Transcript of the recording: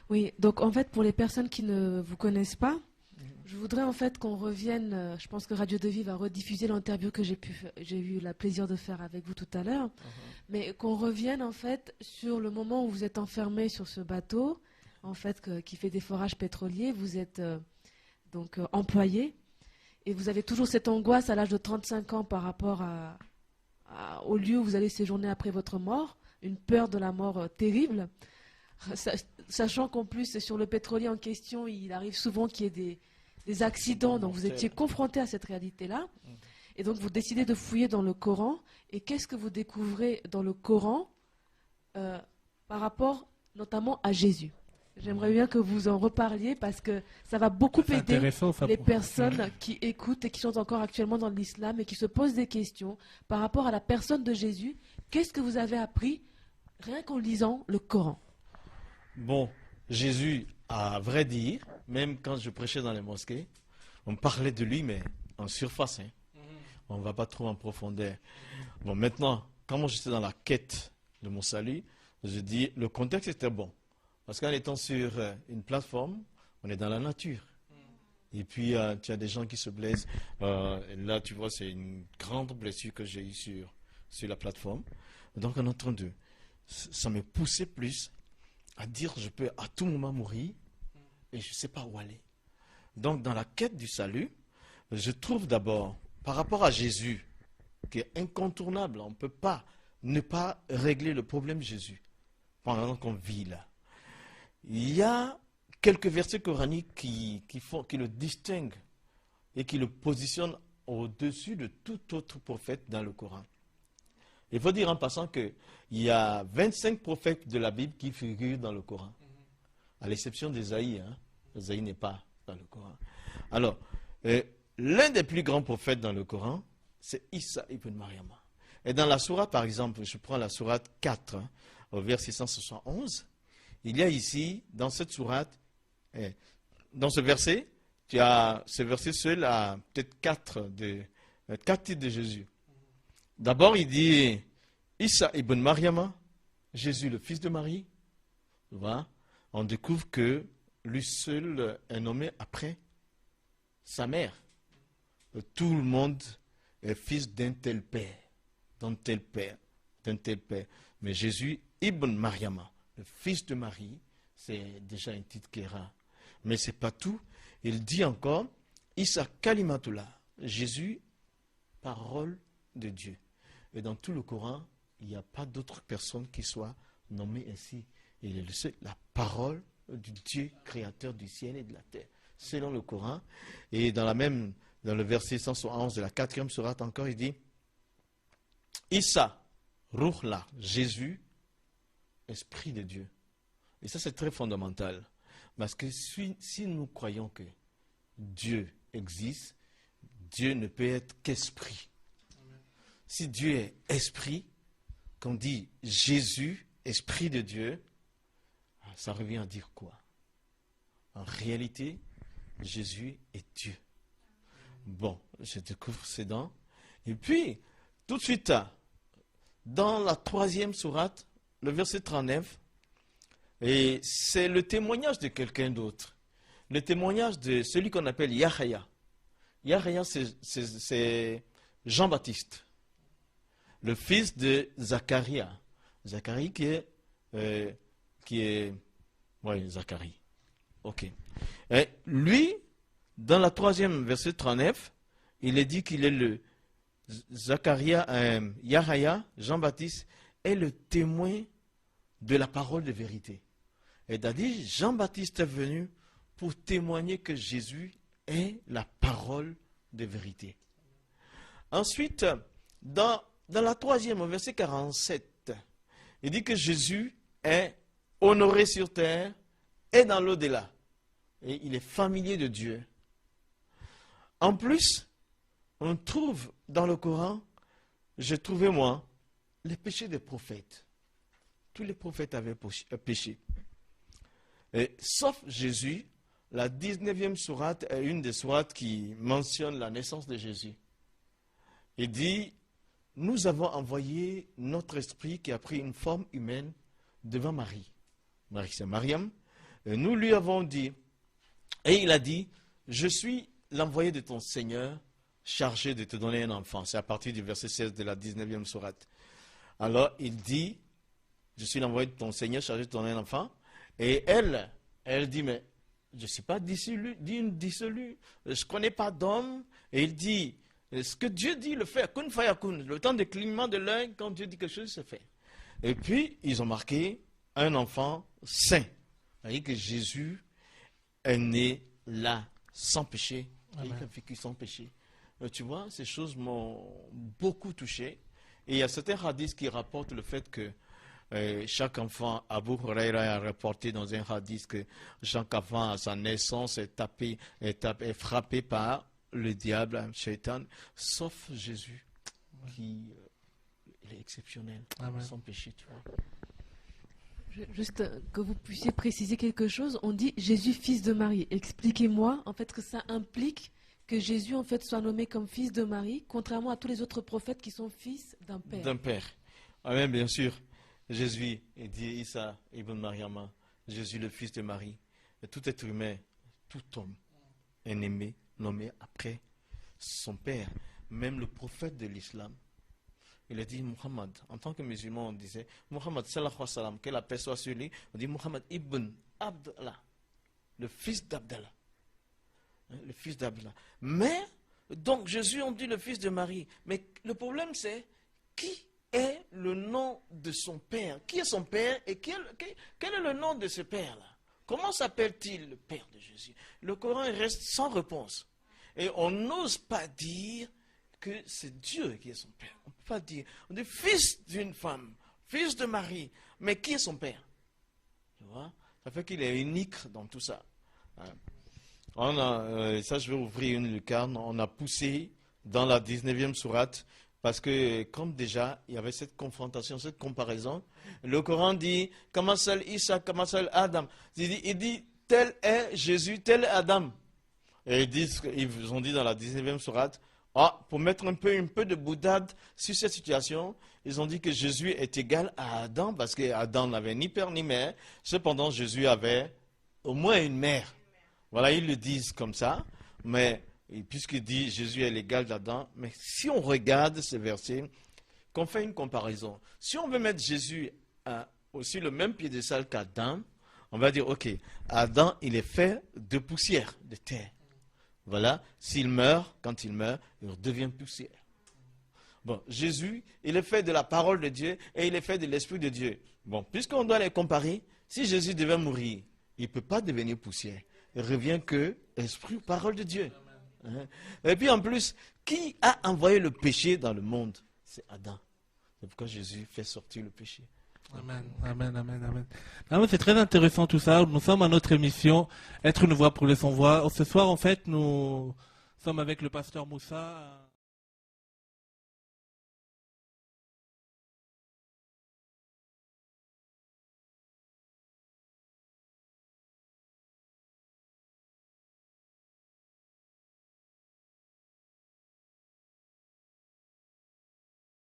Oui, donc en fait, pour les personnes qui ne vous connaissent pas, je voudrais en fait qu'on revienne. Je pense que Radio Devis va rediffuser l'interview que j'ai eu le plaisir de faire avec vous tout à l'heure, mais qu'on revienne en fait sur le moment où vous êtes enfermé sur ce bateau, en fait, qui fait des forages pétroliers. Vous êtes donc employé et vous avez toujours cette angoisse à l'âge de 35 ans par rapport au lieu où vous allez séjourner après votre mort, une peur de la mort terrible. Sachant qu'en plus, sur le pétrolier en question, il arrive souvent qu'il y ait des accidents, donc vous étiez confronté à cette réalité-là, et donc vous décidez de fouiller dans le Coran, et qu'est-ce que vous découvrez dans le Coran par rapport notamment à Jésus? J'aimerais bien que vous en reparliez, parce que ça va beaucoup aider les personnes qui écoutent et qui sont encore actuellement dans l'islam et qui se posent des questions par rapport à la personne de Jésus. Qu'est-ce que vous avez appris rien qu'en lisant le Coran? Bon, Jésus, à vrai dire, même quand je prêchais dans les mosquées, on parlait de lui, mais en surface. On ne va pas trop en profondeur. Bon, maintenant, quand moi j'étais dans la quête de mon salut, je dis, le contexte était bon. Parce qu'en étant sur une plateforme, on est dans la nature. Et puis, tu as des gens qui se blessent. Là, tu vois, c'est une grande blessure que j'ai eue sur la plateforme. Donc, en train de... Ça me poussait plus à dire je peux à tout moment mourir et je ne sais pas où aller. Donc dans la quête du salut, je trouve d'abord, par rapport à Jésus, qui est incontournable, on ne peut pas ne pas régler le problème de Jésus pendant qu'on vit là. Il y a quelques versets coraniques qui le distinguent et qui le positionnent au-dessus de tout autre prophète dans le Coran. Il faut dire en passant qu'il y a 25 prophètes de la Bible qui figurent dans le Coran, à l'exception d'Ésaïe. Ésaïe n'est pas dans le Coran. Alors, l'un des plus grands prophètes dans le Coran, c'est Issa ibn Maryam. Et dans la sourate, par exemple, je prends la sourate 4, au verset 171, il y a ici, dans cette sourate, dans ce verset, tu as ce verset seul à peut-être 4 titres de Jésus. D'abord, il dit Issa ibn Maryam, Jésus le fils de Marie. Voilà. On découvre que lui seul est nommé après sa mère. Tout le monde est fils d'un tel père, d'un tel père, d'un tel père. Mais Jésus ibn Maryam, le fils de Marie, c'est déjà un titre qui est rare. Mais ce n'est pas tout. Il dit encore Issa kalimatullah, Jésus, parole de Dieu. Et dans tout le Coran, il n'y a pas d'autre personne qui soit nommée ainsi. Il est le seul, la parole du Dieu créateur du ciel et de la terre, selon le Coran. Et dans le verset 171 de la 4e sourate encore, il dit Issa, Ruhla, Jésus, Esprit de Dieu. Et ça, c'est très fondamental. Parce que si nous croyons que Dieu existe, Dieu ne peut être qu'esprit. Si Dieu est esprit, qu'on dit Jésus, esprit de Dieu, ça revient à dire quoi? En réalité, Jésus est Dieu. Bon, je découvre ces dents. Et puis, tout de suite, dans la 3e sourate, le verset 39, et c'est le témoignage de quelqu'un d'autre. Le témoignage de celui qu'on appelle Yahya. Yahya, c'est Jean-Baptiste, le fils de Zacharie. Zacharie oui, Zacharie. Ok. Et lui, dans la 3e verset 39, il est dit qu'il est le Yahya, Jean-Baptiste, est le témoin de la parole de vérité. Et c'est-à-dire, Jean-Baptiste est venu pour témoigner que Jésus est la parole de vérité. Ensuite, dans la 3e, au verset 47, il dit que Jésus est honoré sur terre et dans l'au-delà. Et il est familier de Dieu. En plus, on trouve dans le Coran, j'ai trouvé moi, les péchés des prophètes. Tous les prophètes avaient péché. Et, sauf Jésus, la 19e sourate est une des sourates qui mentionne la naissance de Jésus. Il dit, nous avons envoyé notre esprit qui a pris une forme humaine devant Marie. Marie, c'est Mariam. Et nous lui avons dit, et il a dit, je suis l'envoyé de ton Seigneur, chargé de te donner un enfant. C'est à partir du verset 16 de la 19e sourate. Alors il dit, je suis l'envoyé de ton Seigneur, chargé de te donner un enfant. Et elle dit, mais je ne suis pas dissolu, je ne connais pas d'homme. Et il dit, ce que Dieu dit, le fait, kun fayakun, le temps de clignement de l'œil, quand Dieu dit quelque chose, c'est fait. Et puis, ils ont marqué un enfant saint. C'est-à-dire que Jésus est né là, sans péché. Il a vécu sans péché. Tu vois, ces choses m'ont beaucoup touché. Et il y a certains hadiths qui rapportent le fait que chaque enfant, Abu Huraira a rapporté dans un hadith que chaque enfant à sa naissance est frappé par le diable, un shaitan, sauf Jésus, qui il est exceptionnel, sans péché, tu vois. Juste que vous puissiez préciser quelque chose, on dit Jésus, fils de Marie. Expliquez-moi, en fait, que ça implique que Jésus, en fait, soit nommé comme fils de Marie, contrairement à tous les autres prophètes qui sont fils d'un père. D'un père. Ah, même, bien sûr. Jésus, il dit Isa ibn Mariama, Jésus le fils de Marie. Et tout être humain, tout homme est nommé après son père. Même le prophète de l'islam, il a dit Muhammad. En tant que musulman, on disait Muhammad sallallahu alayhi wa sallam, que la paix soit sur lui. On dit Muhammad ibn Abdallah, le fils d'Abdallah. Le fils d'Abdallah. Mais, donc Jésus, on dit le fils de Marie. Mais le problème, c'est qui est le nom de son père? Qui est son père et quel est le nom de ce père-là? Comment s'appelle-t-il le père de Jésus? Le Coran reste sans réponse. Et on n'ose pas dire que c'est Dieu qui est son père. On ne peut pas dire. On dit fils d'une femme, fils de Marie. Mais qui est son père? Tu vois? Ça fait qu'il est unique dans tout ça. Ça, je vais ouvrir une lucarne. On a poussé dans la 19e sourate. Parce que comme déjà, il y avait cette confrontation, cette comparaison, le Coran dit, Kamasal Isa, Kamasal Adam. Il dit, tel est Jésus, tel est Adam. Et ils ont dit dans la 19e sourate, pour mettre un peu de boudade sur cette situation, ils ont dit que Jésus est égal à Adam, parce qu'Adam n'avait ni père ni mère. Cependant, Jésus avait au moins une mère. Voilà, ils le disent comme ça, mais... Et puisqu'il dit Jésus est l'égal d'Adam, mais si on regarde ce verset, qu'on fait une comparaison, si on veut mettre Jésus aussi le même piédestal qu'Adam, on va dire, ok, Adam, il est fait de poussière, de terre. Voilà, s'il meurt, quand il meurt, il redevient poussière. Bon, Jésus, il est fait de la parole de Dieu et il est fait de l'Esprit de Dieu. Bon, puisqu'on doit les comparer, si Jésus devait mourir, il ne peut pas devenir poussière. Il revient que Esprit, parole de Dieu. Et puis en plus, qui a envoyé le péché dans le monde? C'est Adam. C'est pourquoi Jésus fait sortir le péché. Amen, amen, amen, amen. Ah, c'est très intéressant tout ça. Nous sommes à notre émission Être une voix pour les sans-voix. Ce soir, en fait, nous sommes avec le pasteur Moussa.